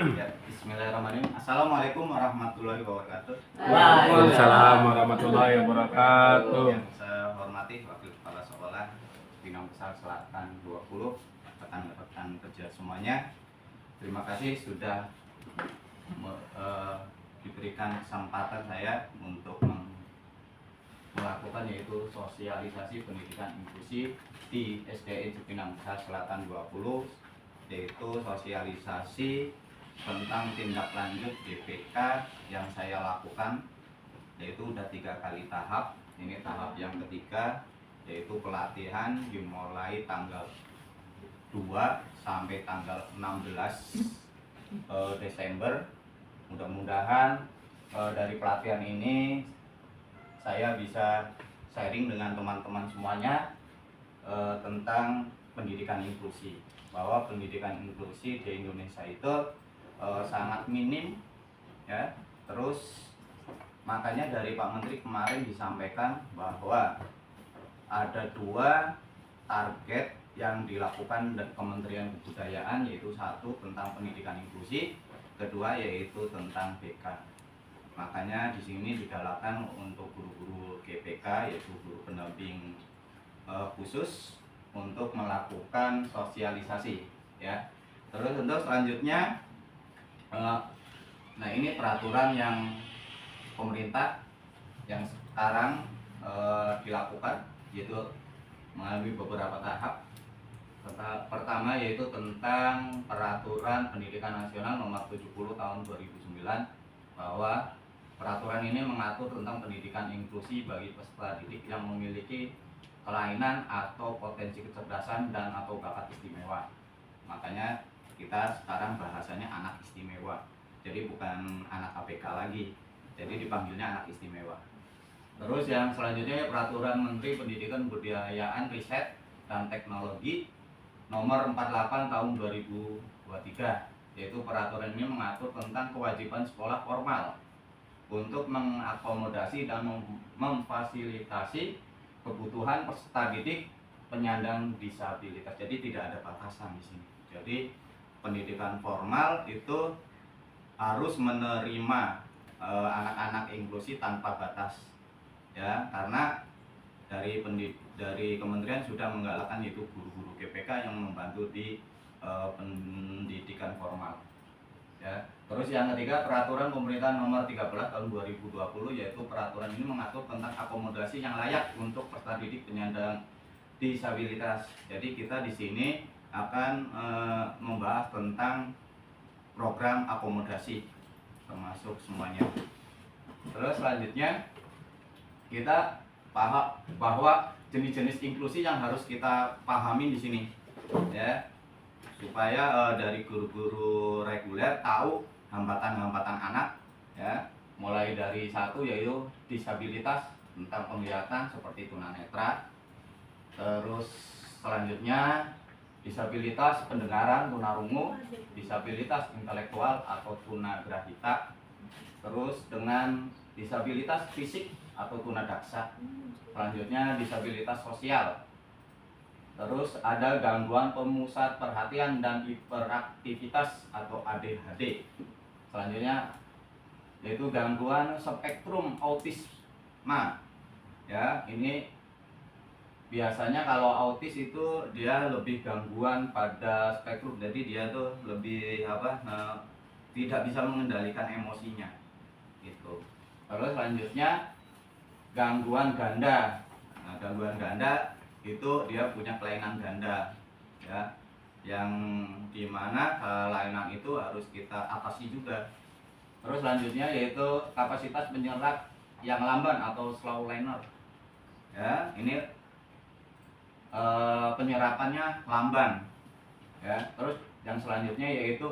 Ya, bismillahirrahmanirrahim. Assalamualaikum warahmatullahi wabarakatuh. Waalaikumsalam warahmatullahi wabarakatuh. Yang saya hormati Wakil Kepala Sekolah Pinang Besar Selatan 20, rekan-rekan kerja semuanya. Terima kasih sudah diberikan kesempatan saya untuk melakukan yaitu sosialisasi pendidikan inklusi di SDN Cipinang Besar Selatan 20, yaitu sosialisasi tentang tindak lanjut GPK yang saya lakukan, yaitu udah 3 kali tahap. Ini tahap yang ketiga, yaitu pelatihan dimulai tanggal 2 sampai tanggal 16 Desember. Mudah-mudahan dari pelatihan ini saya bisa sharing dengan teman-teman semuanya tentang pendidikan inklusi, bahwa pendidikan inklusi di Indonesia itu sangat minim, ya. Terus makanya dari Pak Menteri kemarin disampaikan bahwa ada 2 target yang dilakukan dari Kementerian Kebudayaan, yaitu 1 tentang pendidikan inklusi, kedua yaitu tentang BK. Makanya di sini digalakkan untuk guru-guru GPK, yaitu guru pendamping khusus, untuk melakukan sosialisasi, ya. Terus untuk selanjutnya, nah ini peraturan yang pemerintah yang sekarang dilakukan, yaitu melalui beberapa tahap. Pertama yaitu tentang Peraturan Pendidikan Nasional Nomor 70 Tahun 2009, bahwa peraturan ini mengatur tentang pendidikan inklusi bagi peserta didik yang memiliki kelainan atau potensi kecerdasan dan atau bakat istimewa. Makanya kita sekarang bahasanya anak istimewa, jadi bukan anak ABK lagi, jadi dipanggilnya anak istimewa. Terus yang selanjutnya Peraturan Menteri Pendidikan, Kebudayaan, Riset, dan Teknologi Nomor 48 Tahun 2023, yaitu peraturan ini mengatur tentang kewajiban sekolah formal untuk mengakomodasi dan memfasilitasi kebutuhan peserta didik penyandang disabilitas. Jadi tidak ada batasan di sini. Jadi pendidikan formal itu harus menerima anak-anak inklusi tanpa batas, ya, karena dari kementerian sudah menggalakkan yaitu guru-guru GPK yang membantu di pendidikan formal, ya. Terus yang ketiga Peraturan Pemerintah Nomor 13 Tahun 2020, yaitu peraturan ini mengatur tentang akomodasi yang layak untuk peserta didik penyandang disabilitas. Jadi kita di sini akan membahas tentang program akomodasi termasuk semuanya. Terus selanjutnya kita paham bahwa jenis-jenis inklusi yang harus kita pahami di sini, ya, supaya dari guru-guru reguler tahu hambatan-hambatan anak, ya, mulai dari 1 yaitu disabilitas tentang penglihatan seperti tunanetra. Terus selanjutnya disabilitas pendengaran tunarungu, disabilitas intelektual atau tunagrahita, terus dengan disabilitas fisik atau tunadaksa. Selanjutnya disabilitas sosial. Terus ada gangguan pemusat perhatian dan hiperaktivitas atau ADHD. Selanjutnya yaitu gangguan spektrum autisma. Ya, ini biasanya kalau autis itu dia lebih gangguan pada spektrum, jadi dia tuh lebih tidak bisa mengendalikan emosinya, gitu. Terus selanjutnya gangguan ganda. Nah, gangguan ganda itu dia punya kelainan ganda, ya, yang dimana kelainan itu harus kita atasi juga. Terus selanjutnya yaitu kapasitas penyerap yang lamban atau slow learner, ya, ini penyerapannya lamban, ya. Terus yang selanjutnya yaitu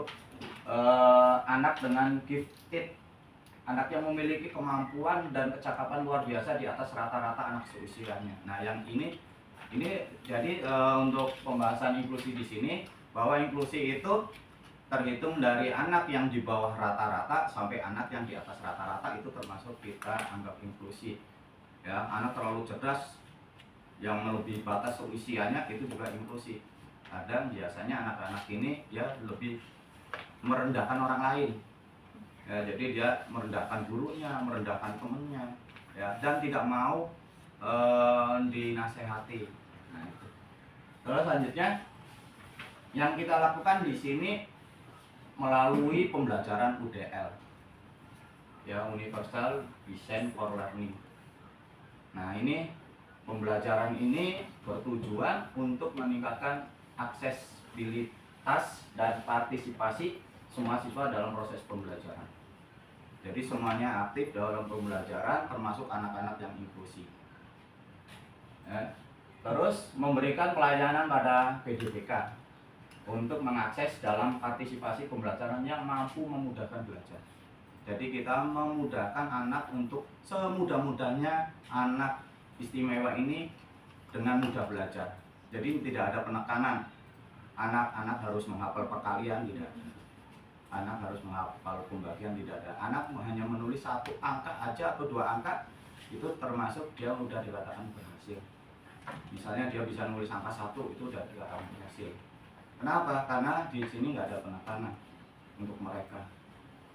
anak dengan gifted, anak yang memiliki kemampuan dan kecakapan luar biasa di atas rata-rata anak seusianya. Nah, yang ini jadi untuk pembahasan inklusi di sini, bahwa inklusi itu terhitung dari anak yang di bawah rata-rata sampai anak yang di atas rata-rata, itu termasuk kita anggap inklusi, ya. Anak terlalu cerdas yang melebihi batas usianya itu juga inklusi. Kadang biasanya anak-anak ini ya lebih merendahkan orang lain. Ya, jadi dia merendahkan gurunya, merendahkan temennya, ya, dan tidak mau dinasehati. Nah, itu. Terus selanjutnya yang kita lakukan di sini melalui pembelajaran UDL, ya, Universal Design for Learning. Nah, ini pembelajaran ini bertujuan untuk meningkatkan aksesibilitas dan partisipasi semua siswa dalam proses pembelajaran. Jadi semuanya aktif dalam pembelajaran, termasuk anak-anak yang inklusi. Ya. Terus memberikan pelayanan pada PDBK untuk mengakses dalam partisipasi pembelajaran yang mampu memudahkan belajar. Jadi kita memudahkan anak untuk semudah-mudahnya anak istimewa ini dengan mudah belajar. Jadi tidak ada penekanan anak-anak harus menghafal perkalian, tidak ada. Anak harus menghafal pembagian, tidak ada. Anak hanya menulis satu angka aja atau dua angka, itu termasuk dia sudah dikatakan berhasil. Misalnya dia bisa nulis angka 1, itu sudah dikatakan berhasil. Kenapa? Karena di sini nggak ada penekanan untuk mereka.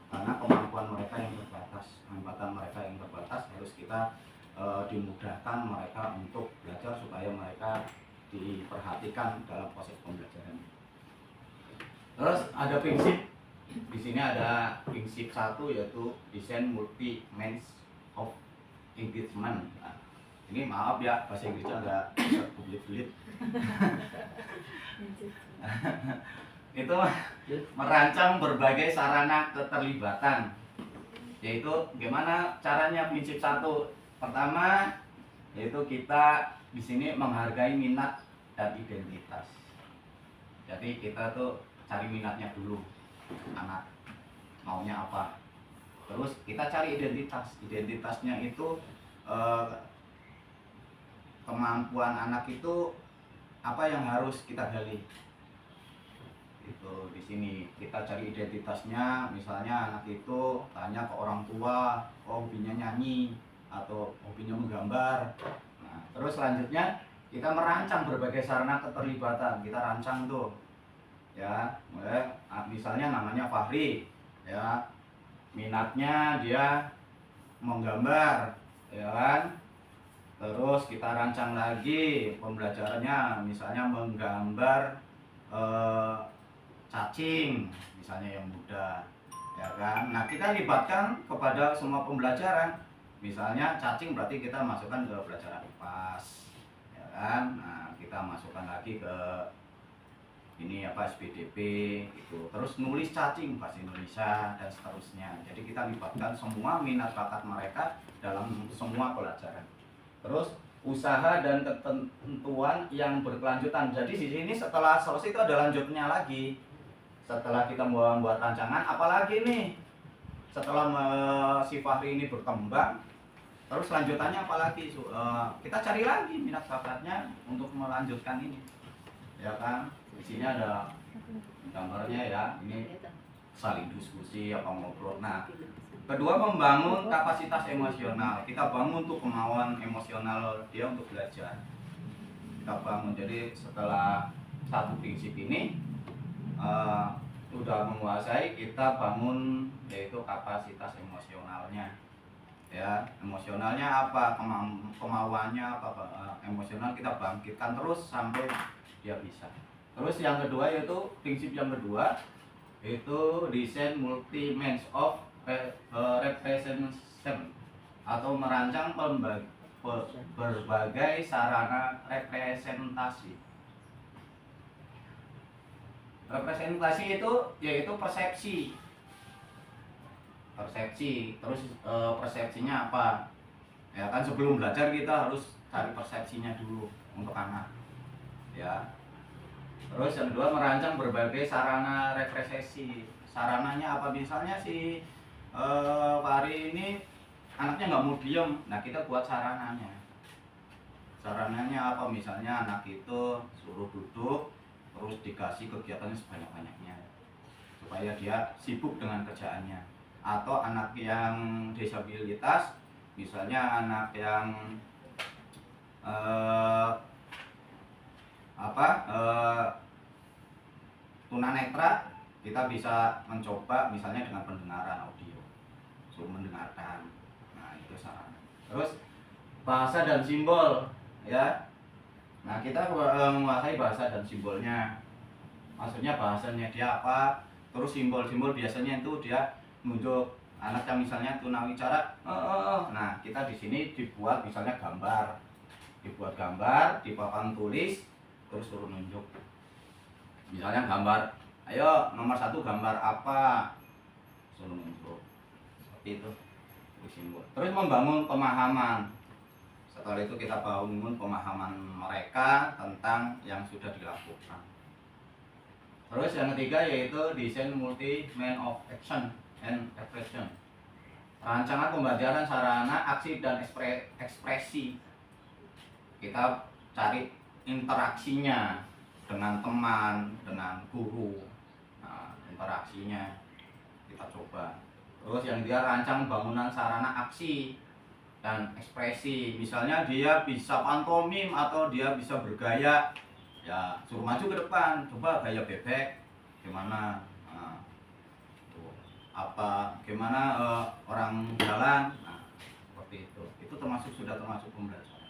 Karena kemampuan mereka yang terbatas, hambatan mereka yang terbatas, harus kita dimudahkan mereka untuk belajar supaya mereka diperhatikan dalam proses pembelajaran. Terus ada prinsip, di sini ada prinsip 1, yaitu desain multi means of engagement. Nah, ini maaf ya, bahasa Inggrisnya agak belit-belit. Itu merancang berbagai sarana keterlibatan, yaitu gimana caranya. Prinsip 1 pertama yaitu kita di sini menghargai minat dan identitas. Jadi kita tuh cari minatnya dulu, anak maunya apa, terus kita cari identitasnya itu kemampuan anak itu apa yang harus kita gali. Itu di sini kita cari identitasnya. Misalnya anak itu tanya ke orang tua, oh hobinya nyanyi atau hobinya menggambar. Nah, terus selanjutnya kita merancang berbagai sarana keterlibatan. Kita rancang tuh, ya, misalnya namanya Fahri, ya, minatnya dia menggambar, ya kan. Terus kita rancang lagi pembelajarannya, misalnya menggambar cacing, misalnya yang muda, ya kan. Nah, kita libatkan kepada semua pembelajaran. Misalnya cacing berarti kita masukkan ke pelajaran IPAS, ya kan. Nah, kita masukkan lagi ke ini apa, SPDP gitu. Terus nulis cacing bahasa Indonesia dan seterusnya. Jadi kita libatkan semua minat bakat mereka dalam semua pelajaran. Terus usaha dan ketentuan yang berkelanjutan. Jadi di sini setelah selesai itu ada lanjutnya lagi. Setelah kita membuat rancangan, apalagi nih setelah si Fahri ini berkembang, terus lanjutannya apalagi, kita cari lagi minat bakatnya untuk melanjutkan ini, ya kan. Di sini ada gambarnya, ya, ini saling diskusi apa ngobrol. Nah, kedua, membangun kapasitas emosional. Kita bangun tuh kemauan emosional dia untuk belajar, kita bangun. Jadi setelah satu prinsip ini udah menguasai, kita bangun yaitu kapasitas emosionalnya, ya. Emosionalnya apa, kemauannya apa, emosional kita bangkitkan terus sampai dia bisa. Terus yang kedua yaitu prinsip yang kedua yaitu desain multi means of representation, atau merancang berbagai sarana representasi. Representasi itu yaitu persepsi. Terus persepsinya apa? Ya kan, sebelum belajar kita harus cari persepsinya dulu untuk anak, ya. Terus yang kedua, merancang berbagai sarana representasi. Sarananya apa? Misalnya si Fahri ini anaknya nggak mau diem, nah kita buat sarananya. Sarananya apa? Misalnya anak itu suruh duduk, terus dikasih kegiatannya sebanyak-banyaknya supaya dia sibuk dengan kerjaannya. Atau anak yang disabilitas, misalnya anak yang tunanetra, kita bisa mencoba misalnya dengan pendengaran audio, suruh mendengarkan. Nah itu saran. Terus bahasa dan simbol, ya. Nah kita menguasai bahasa dan simbolnya. Maksudnya bahasanya dia apa, terus simbol-simbol biasanya itu dia nunjuk anak yang misalnya tunawicara. Nah kita di sini dibuat misalnya gambar, di papan tulis, terus suruh nunjuk. Misalnya gambar, ayo nomor 1 gambar apa, suruh nunjuk. Seperti itu simbol. Terus membangun pemahaman. Setelah itu kita bangun pemahaman mereka tentang yang sudah dilakukan. Terus yang ketiga yaitu desain multi man of action and expression. Rancangan pembelajaran sarana aksi dan ekspresi. Kita cari interaksinya dengan teman, dengan guru. Nah, interaksinya kita coba. Terus yang dia rancang bangunan sarana aksi dan ekspresi. Misalnya dia bisa pantomim atau dia bisa bergaya, ya suruh maju ke depan, coba gaya bebek gimana, nah, tuh. Apa gimana orang jalan, nah seperti itu sudah termasuk pembelajaran.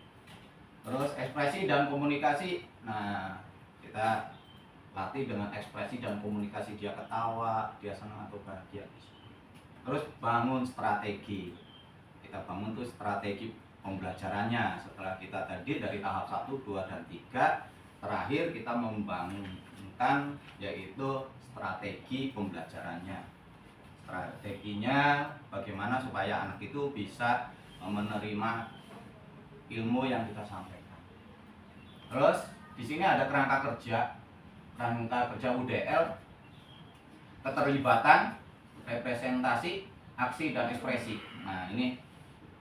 Terus ekspresi dan komunikasi, nah kita latih dengan ekspresi dan komunikasi, dia ketawa, dia senang atau bahagia. Terus bangun strategi, kita bangun tuh strategi pembelajarannya. Setelah kita tadi dari tahap 1, 2, dan 3, terakhir kita membangunkan yaitu strategi pembelajarannya. Strateginya bagaimana supaya anak itu bisa menerima ilmu yang kita sampaikan. Terus di sini ada kerangka kerja UDL, keterlibatan, representasi, aksi dan ekspresi. Nah ini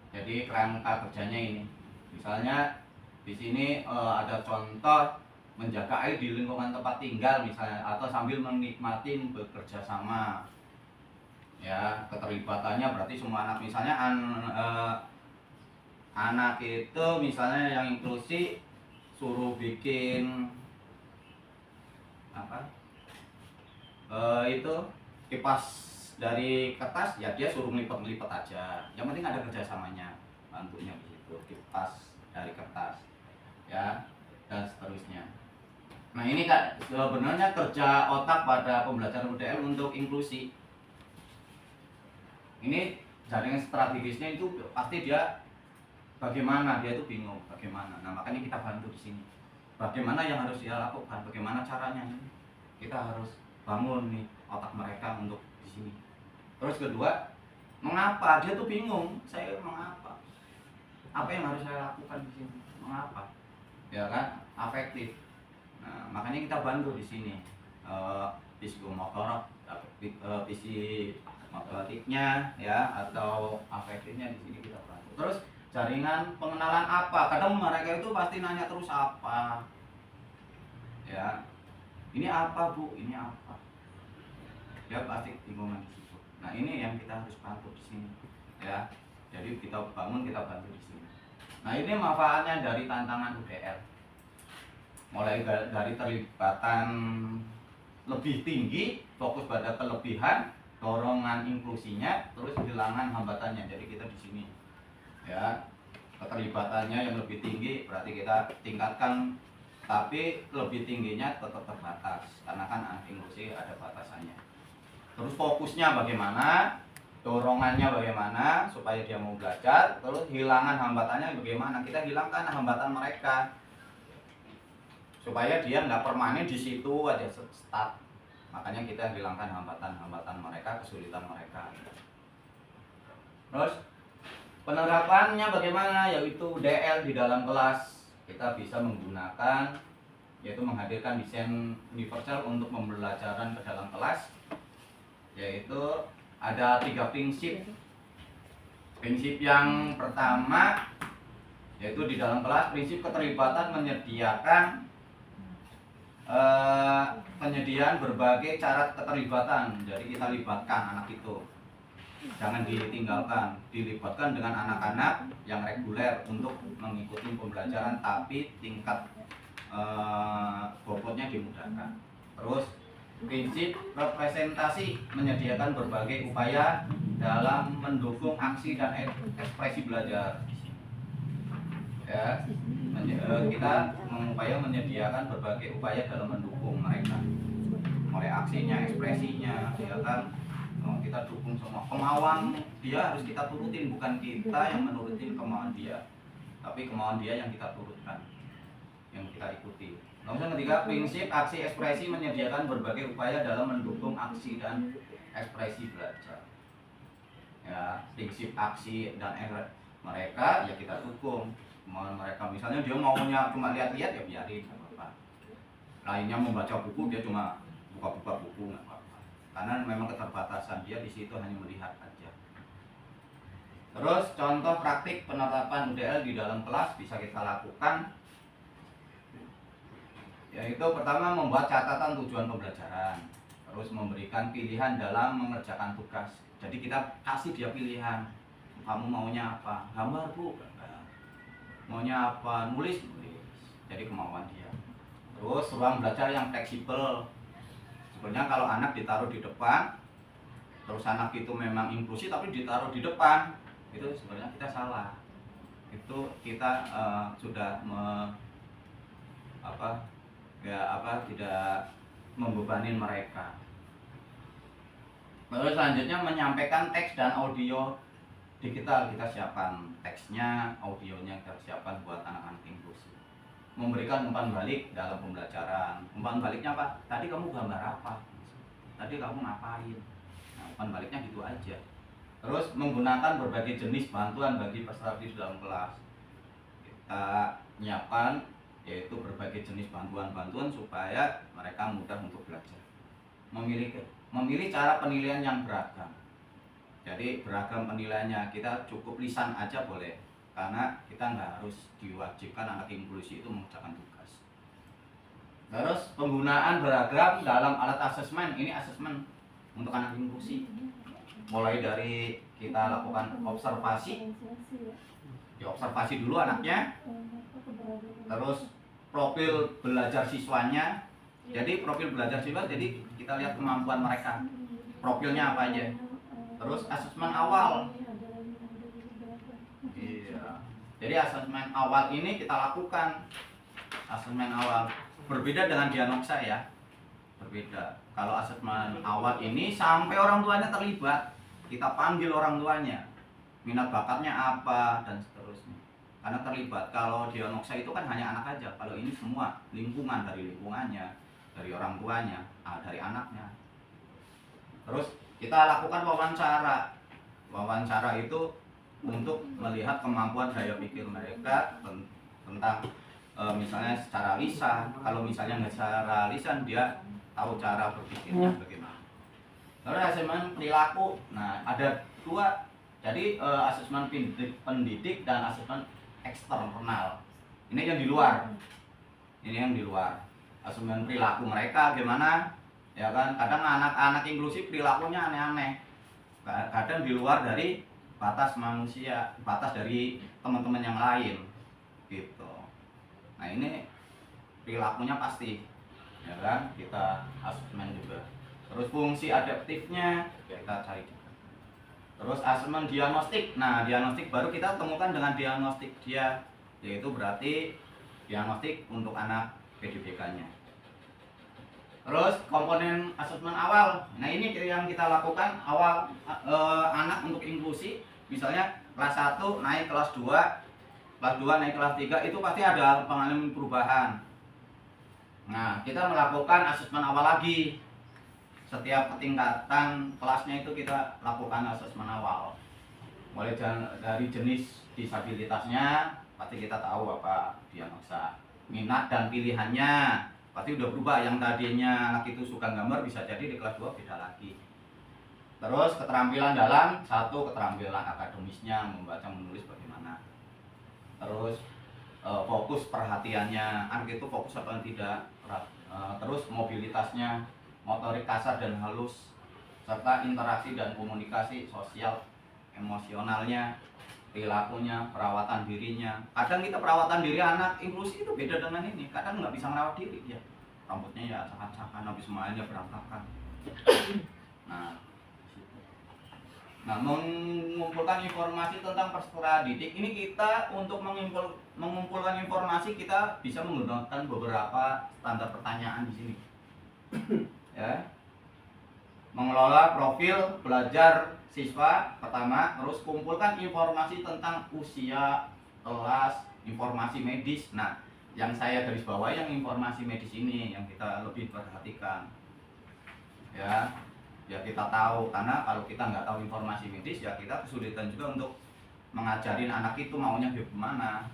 jadi kerangka kerjanya ini. Misalnya di sini ada contoh menjaga air di lingkungan tempat tinggal misalnya, atau sambil menikmati bekerja sama. Ya, keterlibatannya berarti semua anak, misalnya anak itu misalnya yang inklusi suruh bikin apa? Itu kipas dari kertas, ya dia suruh ngelipet-ngelipet aja. Yang penting ada kerjasamanya, bantunya di situ, kipas dari kertas, ya, dan seterusnya. Nah ini kan sebenarnya kerja otak pada pembelajaran UDL untuk inklusi. Ini jaringan strategisnya itu pasti dia bagaimana, dia itu bingung bagaimana. Nah makanya kita bantu di sini. Bagaimana yang harus dia lakukan, bagaimana caranya, kita harus bangun nih otak mereka untuk di sini. Terus kedua, mengapa dia tuh bingung, saya mengapa, apa yang harus saya lakukan di sini, mengapa, ya kan, afektif. Nah makanya kita bantu di sini, psikomotor, psikomotoriknya, ya, atau afektifnya di sini kita bantu. Terus jaringan pengenalan apa, kadang mereka itu pasti nanya terus apa, ya, ini apa bu, ini apa, dia pasti bingung di situ. Nah ini yang kita harus bantu di sini, ya. Jadi kita bangun, kita bantu di sini. Nah ini manfaatnya dari tantangan UDL, mulai dari terlibatan lebih tinggi, fokus pada kelebihan, dorongan inklusinya, terus hilangan hambatannya. Jadi kita di sini, ya, keterlibatannya yang lebih tinggi berarti kita tingkatkan, tapi lebih tingginya tetap terbatas karena kan anak inklusi ada batasannya. Terus fokusnya bagaimana, dorongannya bagaimana supaya dia mau belajar, terus hilangan hambatannya bagaimana, kita hilangkan hambatan mereka supaya dia nggak permanen di situ aja start. Makanya kita hilangkan hambatan-hambatan mereka, kesulitan mereka. Terus penerapannya bagaimana, yaitu DL di dalam kelas. Kita bisa menggunakan, yaitu menghadirkan desain universal untuk pembelajaran ke dalam kelas, yaitu ada 3 prinsip. Prinsip yang pertama yaitu di dalam kelas, prinsip keterlibatan menyediakan penyediaan berbagai cara keterlibatan. Jadi kita libatkan anak itu, jangan ditinggalkan, dilibatkan dengan anak-anak yang reguler untuk mengikuti pembelajaran, tapi tingkat bobotnya dimudahkan. Terus Prinsip representasi menyediakan berbagai upaya dalam mendukung aksi dan ekspresi belajar. Ya, kita mengupaya menyediakan berbagai upaya dalam mendukung mereka, mulai aksinya, ekspresinya, ya kan. Kita dukung semua kemauan dia harus kita turutin, bukan kita yang menurutin kemauan dia, tapi kemauan dia yang kita turutkan, yang kita ikuti. Nomor ketiga, prinsip aksi ekspresi menyediakan berbagai upaya dalam mendukung aksi dan ekspresi belajar. Ya, prinsip aksi dan mereka ya kita dukung. Kemauan mereka, misalnya dia maunya cuma lihat-lihat ya biarin, nggak apa-apa. Lainnya membaca buku, dia cuma buka-buka buku, nggak apa-apa. Karena memang keterbatasan dia di situ hanya melihat aja. Terus contoh praktik penerapan UDL di dalam kelas bisa kita lakukan, yaitu pertama membuat catatan tujuan pembelajaran, terus memberikan pilihan dalam mengerjakan tugas. Jadi kita kasih dia pilihan, kamu maunya apa? Gambar bu, maunya apa? Nulis. Jadi kemauan dia. Terus ruang belajar yang fleksibel. Sebenarnya kalau anak ditaruh di depan, terus anak itu memang inklusi tapi ditaruh di depan, itu sebenarnya kita salah. Itu kita sudah tidak membebani mereka. Terus selanjutnya menyampaikan teks dan audio digital, kita siapkan teksnya, audionya kita siapkan buat anak-anak inklusi. Memberikan umpan balik dalam pembelajaran. Umpan baliknya apa? Tadi kamu gambar apa? Tadi kamu ngapain? Nah, umpan baliknya gitu aja. Terus menggunakan berbagai jenis bantuan bagi peserta di dalam kelas. Kita nyiapkan yaitu berbagai jenis bantuan-bantuan supaya mereka mudah untuk belajar. Memilih cara penilaian yang beragam. Jadi beragam penilaiannya, kita cukup lisan aja boleh, karena kita nggak harus diwajibkan anak inklusi itu mengerjakan tugas. Terus penggunaan beragam dalam alat asesmen, ini asesmen untuk anak inklusi. Mulai dari kita lakukan observasi, diobservasi dulu anaknya, terus profil belajar siswanya. Jadi profil belajar siswa, jadi kita lihat kemampuan mereka, profilnya apa aja. Terus asesmen awal. Iya. Jadi asesmen awal ini kita lakukan. Asesmen awal berbeda dengan diagnosa ya. Berbeda. Kalau asesmen awal ini sampai orang tuanya terlibat. Kita panggil orang tuanya. Minat bakatnya apa dan seterusnya. Karena terlibat. Kalau diagnosa itu kan hanya anak aja. Kalau ini semua lingkungan, dari lingkungannya, dari orang tuanya, dari anaknya. Terus kita lakukan wawancara. Wawancara itu untuk melihat kemampuan daya pikir mereka tentang misalnya secara lisan. Kalau misalnya nggak secara lisan, dia tahu cara berpikirnya bagaimana. Terus asesmen perilaku. Nah, ada dua. Jadi asesmen pendidik dan asesmen eksternal. Ini yang di luar. Ini yang di luar. Asesmen perilaku mereka gimana? Ya kan, kadang anak-anak inklusif perilakunya aneh-aneh. Kadang di luar dari batas manusia, batas dari teman-teman yang lain gitu. Nah, ini perilakunya pasti, ya kan, kita asesmen juga. Terus fungsi adaptifnya kita cari juga. Terus asesmen diagnostik. Nah, diagnostik baru kita temukan dengan diagnostik dia, yaitu berarti diagnostik untuk anak PDBK-nya. Terus komponen asesmen awal. Nah, ini yang kita lakukan awal anak untuk inklusi. Misalnya kelas 1 naik kelas 2, kelas 2 naik kelas 3, itu pasti ada pengalami perubahan. Nah, kita melakukan asesmen awal lagi. Setiap ketingkatan kelasnya itu kita lakukan asesmen awal. Mulai dari jenis disabilitasnya, pasti kita tahu apa diagnosa. Minat dan pilihannya pasti udah berubah. Yang tadinya anak itu suka gambar bisa jadi di kelas 2 beda lagi. Terus keterampilan dalam satu, keterampilan akademisnya, membaca menulis bagaimana. Terus fokus perhatiannya, anak itu fokus atau tidak. Terus mobilitasnya, motorik kasar dan halus, serta interaksi dan komunikasi sosial, emosionalnya, perilakunya, perawatan dirinya. Kadang kita perawatan diri anak inklusi itu beda dengan ini. Kadang nggak bisa merawat diri ya. rambutnya ya acak-acakan, habis semuanya berantakan. Nah, mengumpulkan informasi tentang peserta didik ini, kita untuk mengumpulkan informasi kita bisa menggunakan beberapa standar pertanyaan di sini. Ya. Mengelola profil belajar siswa pertama, terus kumpulkan informasi tentang usia, kelas, informasi medis. Nah, yang saya garis bawah yang informasi medis ini yang kita lebih perhatikan. Ya. Ya kita tahu, karena kalau kita nggak tahu informasi medis ya kita kesulitan juga untuk mengajarin anak itu maunya gimana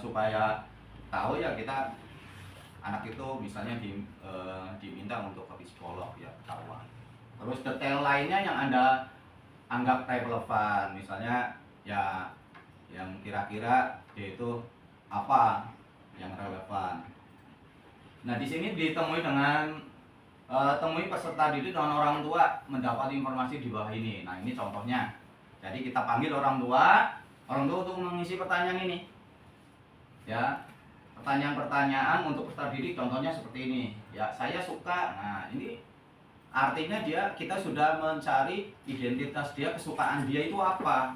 supaya tahu. Ya kita anak itu misalnya diminta untuk ke psikolog ya ketahuan. Terus detail lainnya yang Anda anggap relevan, misalnya ya yang kira-kira yaitu apa yang relevan. Nah di sini ditemui dengan temui peserta didik dan orang tua mendapat informasi di bawah ini. Nah ini contohnya. Jadi kita panggil orang tua untuk mengisi pertanyaan ini. Ya, pertanyaan-pertanyaan untuk peserta didik contohnya seperti ini. Ya saya suka. Nah ini artinya kita sudah mencari identitas dia, kesukaan dia itu apa.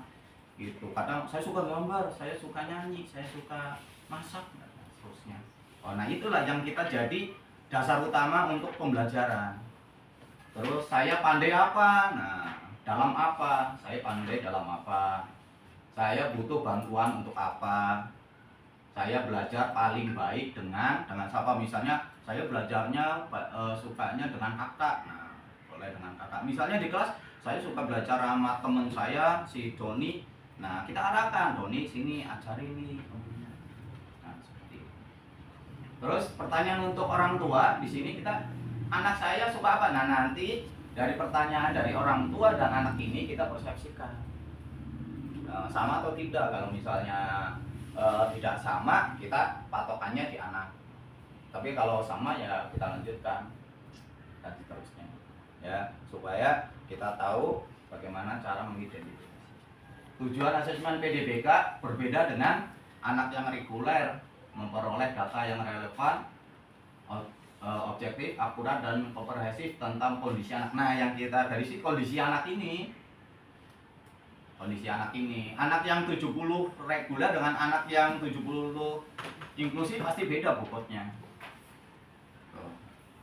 Gitu. Kadang saya suka gambar, saya suka nyanyi, saya suka masak dan seterusnya. Oh, nah itulah yang kita jadi dasar utama untuk pembelajaran. Terus saya pandai apa? Nah, dalam apa? Saya pandai dalam apa? Saya butuh bantuan untuk apa? Saya belajar paling baik dengan siapa? Misalnya saya belajarnya sukanya dengan kakak. Nah, boleh dengan kakak. Misalnya di kelas saya suka belajar sama teman saya si Doni. Nah, kita arahkan, Doni sini ajarin ini. Terus pertanyaan untuk orang tua di sini kita, anak saya suka apa? Nah nanti dari pertanyaan dari orang tua dan anak ini kita persepsikan sama atau tidak. Kalau misalnya tidak sama, kita patokannya di anak. Tapi kalau sama ya kita lanjutkan dan seterusnya. Ya supaya kita tahu bagaimana cara mengidentifikasi. Tujuan asesmen PDBK berbeda dengan anak yang reguler, memperoleh data yang relevan, objektif, akurat, dan komprehensif tentang kondisi anak. Nah, yang kita dari kondisi anak ini. Anak yang 70 reguler dengan anak yang 70 inklusif pasti beda bobotnya.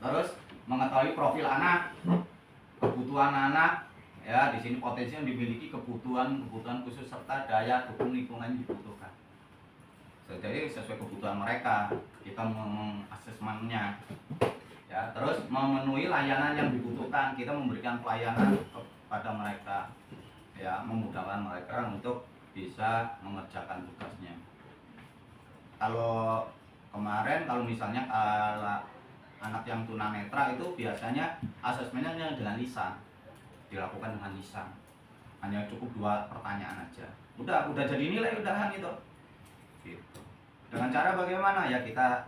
Terus mengetahui profil anak, kebutuhan anak, ya di sini potensi yang dimiliki, kebutuhan khusus serta daya dukung lingkungan yang dibutuhkan. Jadi sesuai kebutuhan mereka kita mengasesmennya. Ya, terus memenuhi layanan yang dibutuhkan, kita memberikan pelayanan kepada mereka, ya memudahkan mereka untuk bisa mengerjakan tugasnya. Kalau kemarin misalnya anak yang tunanetra itu biasanya asesmennya dengan lisan, dilakukan dengan lisan, hanya cukup 2 pertanyaan aja, udah jadi nilai udahan itu. Gitu. Dengan cara bagaimana? Ya kita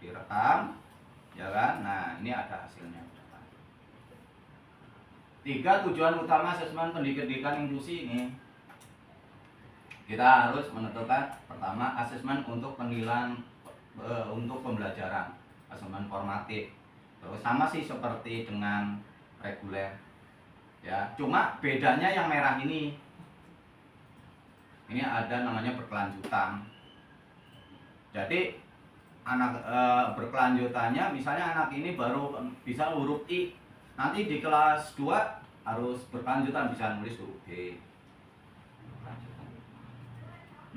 direkam, ya kan? Nah ini ada hasilnya. 3 tujuan utama asesmen pendidikan inklusi ini. Kita harus menentukan pertama asesmen untuk penilaian untuk pembelajaran, asesmen formatif. Terus sama sih seperti dengan reguler. Ya, cuma bedanya yang merah ini. Ini ada namanya berkelanjutan. Jadi anak berkelanjutannya misalnya anak ini baru bisa huruf I, nanti di kelas 2 harus berkelanjutan bisa nulis huruf D.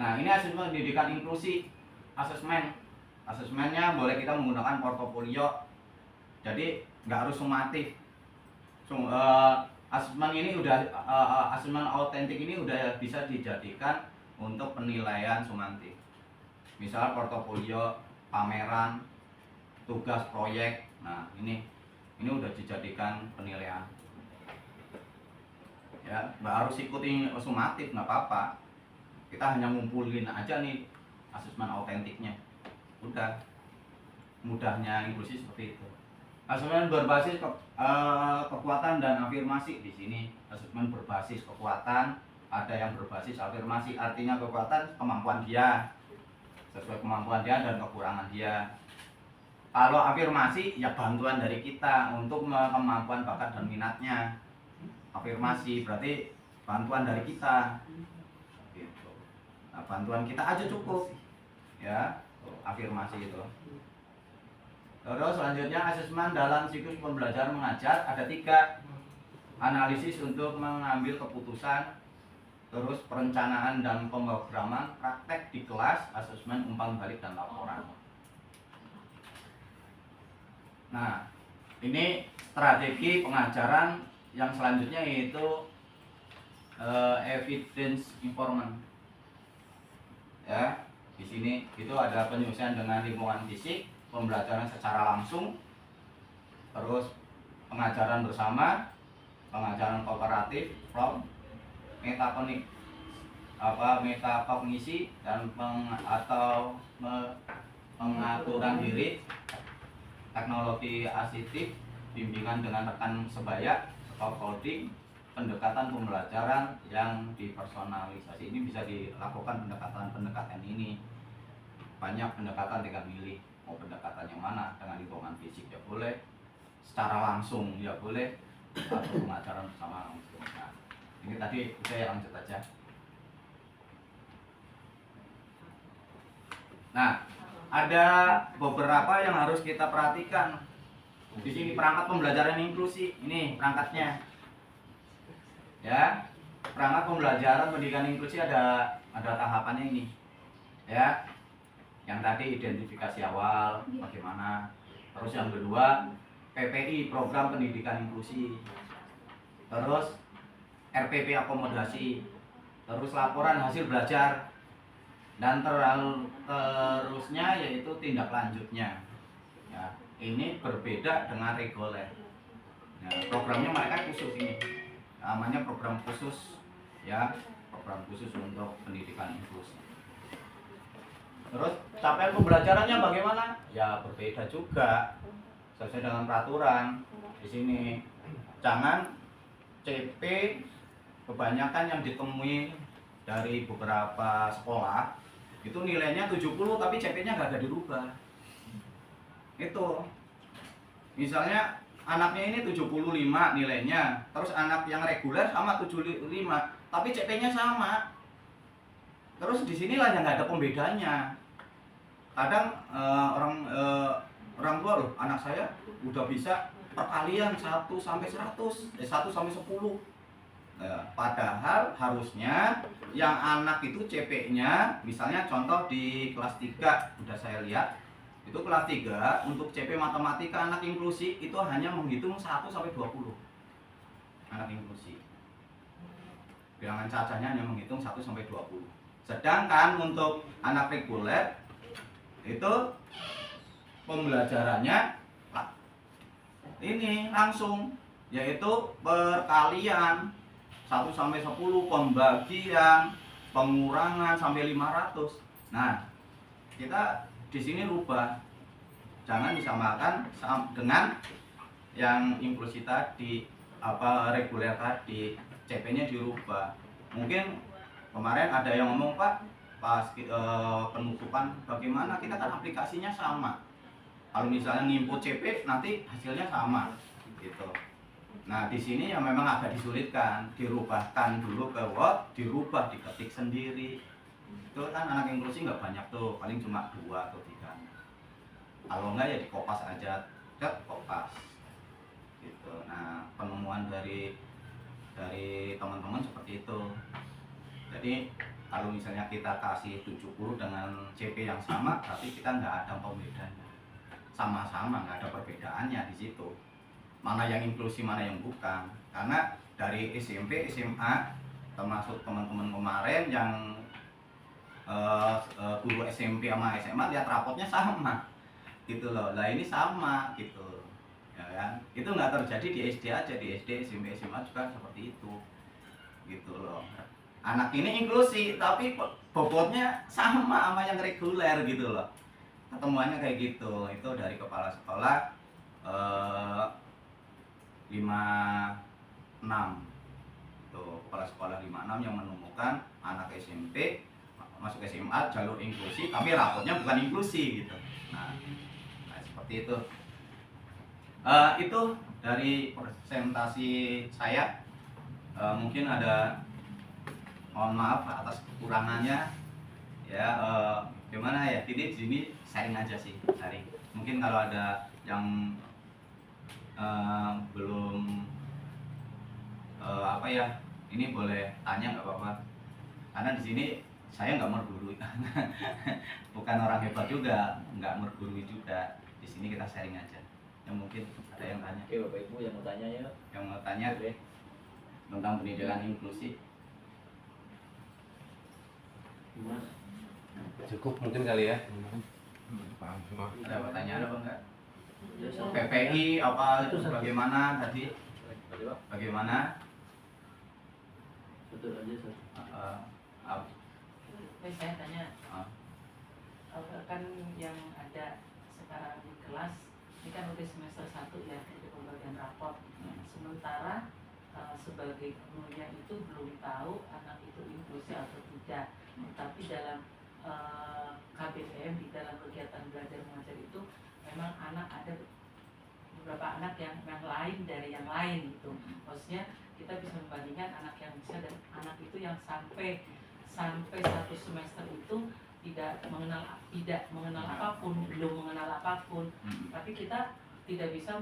Nah ini asesmen pendidikan inklusi. Asesmennya boleh kita menggunakan portofolio, jadi nggak harus sumatif. Asesmen ini asesmen autentik ini udah bisa dijadikan untuk penilaian sumantif. Misal portofolio, pameran, tugas proyek. Nah ini udah dijadikan penilaian. Ya nggak harus ikutin sumatif, nggak apa-apa. Kita hanya ngumpulin aja nih asesmen autentiknya. Udah, mudahnya inklusi seperti itu. Asesmen berbasis kekuatan dan afirmasi. Di sini asesmen berbasis kekuatan, ada yang berbasis afirmasi. Artinya kekuatan kemampuan dia, sesuai kemampuan dia dan kekurangan dia. Kalau afirmasi ya bantuan dari kita untuk kemampuan bakat dan minatnya. Afirmasi berarti bantuan dari kita. Gitu. Nah, bantuan kita aja cukup. Ya, afirmasi itu. Terus selanjutnya asesmen dalam siklus pembelajaran mengajar ada 3. Analisis untuk mengambil keputusan, terus perencanaan dan pemrograman, praktek di kelas, asesmen umpan balik dan laporan. Nah, ini strategi pengajaran yang selanjutnya yaitu evidence informant. Ya, di sini itu ada penyelesaian dengan lingkungan fisik, pembelajaran secara langsung, terus pengajaran bersama, pengajaran kooperatif, from metakognisi dan pengaturan diri, teknologi asistif, bimbingan dengan rekan sebaya, scaffolding, pendekatan pembelajaran yang dipersonalisasi. Ini bisa dilakukan pendekatan ini. Banyak pendekatan tinggal milih mau pendekatan yang mana, dengan lingkungan fisik ya boleh, secara langsung ya boleh, atau pengajaran bersama langsung. Nah, ini tadi saya lanjut aja. Nah, ada beberapa yang harus kita perhatikan. Di sini perangkat pembelajaran inklusi. Ini perangkatnya. Ya. Perangkat pembelajaran pendidikan inklusi ada tahapannya ini. Ya. Yang tadi identifikasi awal bagaimana. Terus yang kedua, PPI, program pendidikan inklusi. Terus RPP akomodasi. Terus laporan hasil belajar. Dan terusnya yaitu tindak lanjutnya. Ya, ini berbeda dengan reguler. Ya, programnya mereka khusus ini, namanya program khusus, ya, program khusus untuk pendidikan inklusi. Terus capaian pembelajarannya bagaimana? Ya berbeda juga, sesuai dengan peraturan. Di sini jangan CP kebanyakan yang ditemui dari beberapa sekolah itu nilainya 70 tapi CP-nya gak ada dirubah. Itu misalnya anaknya ini 75 nilainya, terus anak yang reguler sama 75 tapi CP-nya sama. Terus di sinilah yang nggak ada pembedanya. Kadang orang tua loh, anak saya udah bisa perkalian 1 sampai 100, 1 sampai 10. Padahal harusnya yang anak itu CP-nya, misalnya contoh di kelas 3 udah saya lihat, itu kelas 3 untuk CP matematika anak inklusi itu hanya menghitung 1 sampai 20. Anak inklusi. Bilangan cacahnya hanya menghitung 1 sampai 20. Sedangkan untuk anak reguler itu pembelajarannya ini langsung, yaitu perkalian 1 sampai 10, pembagian, pengurangan sampai 500. Nah, kita di sini rubah. Jangan disamakan dengan yang inklusi tadi, reguler tadi, CP-nya dirubah. Mungkin kemarin ada yang ngomong, Pak, pas penutupan bagaimana, kita kan aplikasinya sama. Kalau misalnya nginput CP nanti hasilnya sama gitu. Nah, di sini yang memang agak disulitkan, dirubahkan dulu ke Word, dirubah diketik sendiri. Itu kan anak inklusi nggak banyak tuh, paling cuma 2 atau 3. Kalau nggak ya dikopas aja, kopas. Gitu. Nah, penemuan dari teman-teman seperti itu. Jadi kalau misalnya kita kasih 70 dengan CP yang sama, tapi kita nggak ada pembedanya. Sama-sama nggak ada perbedaannya di situ. Mana yang inklusi, mana yang bukan. Karena dari SMP, SMA, termasuk teman-teman kemarin yang guru SMP sama SMA lihat rapotnya sama gitu loh. Lah ini sama gitu, ya kan? Itu nggak terjadi di SD aja, di SD, SMP, SMA juga seperti itu gitu loh. Anak ini inklusi tapi bobotnya sama yang reguler gitu loh. Ketemuannya kayak gitu. Itu dari kepala sekolah 56 tuh, kepala sekolah 56 yang menemukan anak SMP masuk SMA jalur inklusi tapi rapotnya bukan inklusi gitu. Nah seperti itu. Itu dari presentasi saya. Mungkin ada, mohon maaf atas kekurangannya ya. Gimana ya, ini di sini sharing aja sih, sharing. Mungkin kalau ada yang belum apa ya, ini boleh tanya nggak apa-apa, karena di sini saya nggak mergurui bukan orang hebat juga, nggak mergurui juga. Di sini kita sharing aja. Yang mungkin ada yang tanya. Oke, Bapak Ibu yang mau tanya ya. Yang mau tanya Oke. tentang pendidikan inklusi. Gimana? Cukup mungkin kali ya. Paham semua. Ada pertanyaan apa enggak? Ya, Sar. PPI apa Itu, Sar. bagaimana tadi? Tadi, Pak. Bagaimana? Betul aja, Sar. Apa? Saya tanya, Ah. kan yang ada sekarang di kelas ini kan udah semester 1 ya, itu pembagian raport. Sementara sebagai gurunya itu belum tahu anak itu inklusi atau tidak. Tapi dalam KBM, di dalam kegiatan belajar mengajar itu memang anak ada beberapa anak yang lain dari yang lain gitu. Maksudnya kita bisa membandingkan anak yang bisa dan anak itu yang sampai satu semester itu tidak mengenal apapun, belum mengenal apapun. Tapi kita tidak bisa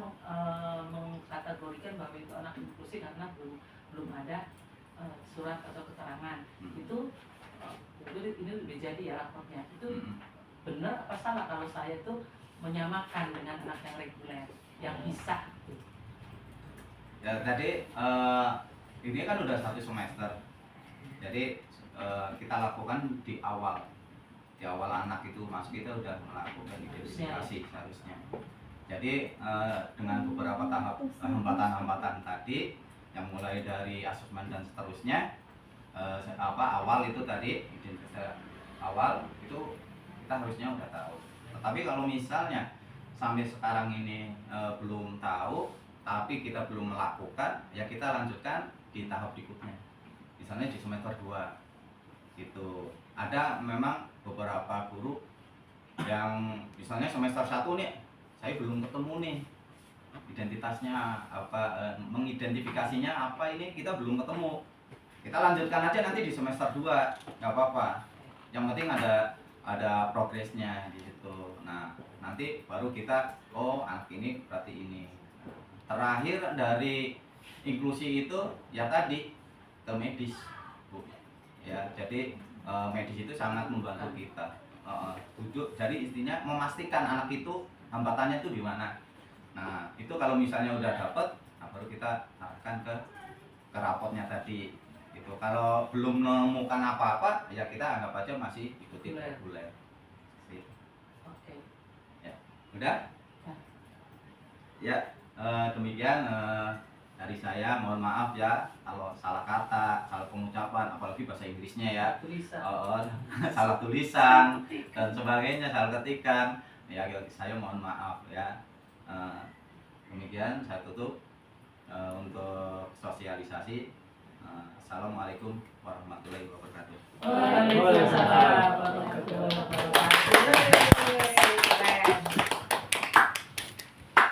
mengkategorikan bahwa itu anak inklusi karena belum ada surat atau keterangan. Itu ini lebih jadi ya raportnya. Itu benar apa salah kalau saya itu menyamakan dengan anak yang reguler yang bisa? Ya tadi ini kan udah 1 semester. Jadi kita lakukan di awal anak itu masuk, kita udah melakukan identifikasi seharusnya. Jadi dengan beberapa tahap hambatan-hambatan tadi yang mulai dari asesmen dan seterusnya, awal itu tadi identifikasi awal itu kita harusnya udah tahu. Tetapi kalau misalnya sampai sekarang ini belum tahu, tapi kita belum melakukan, ya kita lanjutkan di tahap berikutnya. Misalnya di semester 2 gitu. Ada memang beberapa guru yang misalnya semester 1 nih saya belum ketemu nih identitasnya apa, mengidentifikasinya apa, ini kita belum ketemu. Kita lanjutkan aja nanti di semester 2, nggak apa-apa. Yang penting ada progresnya di situ. Nah, nanti baru kita, oh anak ini berarti ini. Terakhir dari inklusi itu ya tadi ke medis, Bu. Ya, jadi medis itu sangat membantu kita. Jadi intinya memastikan anak itu hambatannya itu di mana. Nah, itu kalau misalnya udah dapet, nah baru kita arahkan ke rapotnya tadi. Gitu. Kalau belum menemukan apa-apa, ya kita anggap aja masih ikuti reguler. Oke. Ya, udah? Ya, demikian dari saya. Mohon maaf ya kalau salah kata, salah pengucapan, apalagi bahasa Inggrisnya ya. Salah tulisan dan sebagainya, salah ketikan. Ya, saya mohon maaf ya. Demikian saya tutup untuk sosialisasi. Assalamualaikum warahmatullahi wabarakatuh. Waalaikumsalam warahmatullahi wabarakatuh.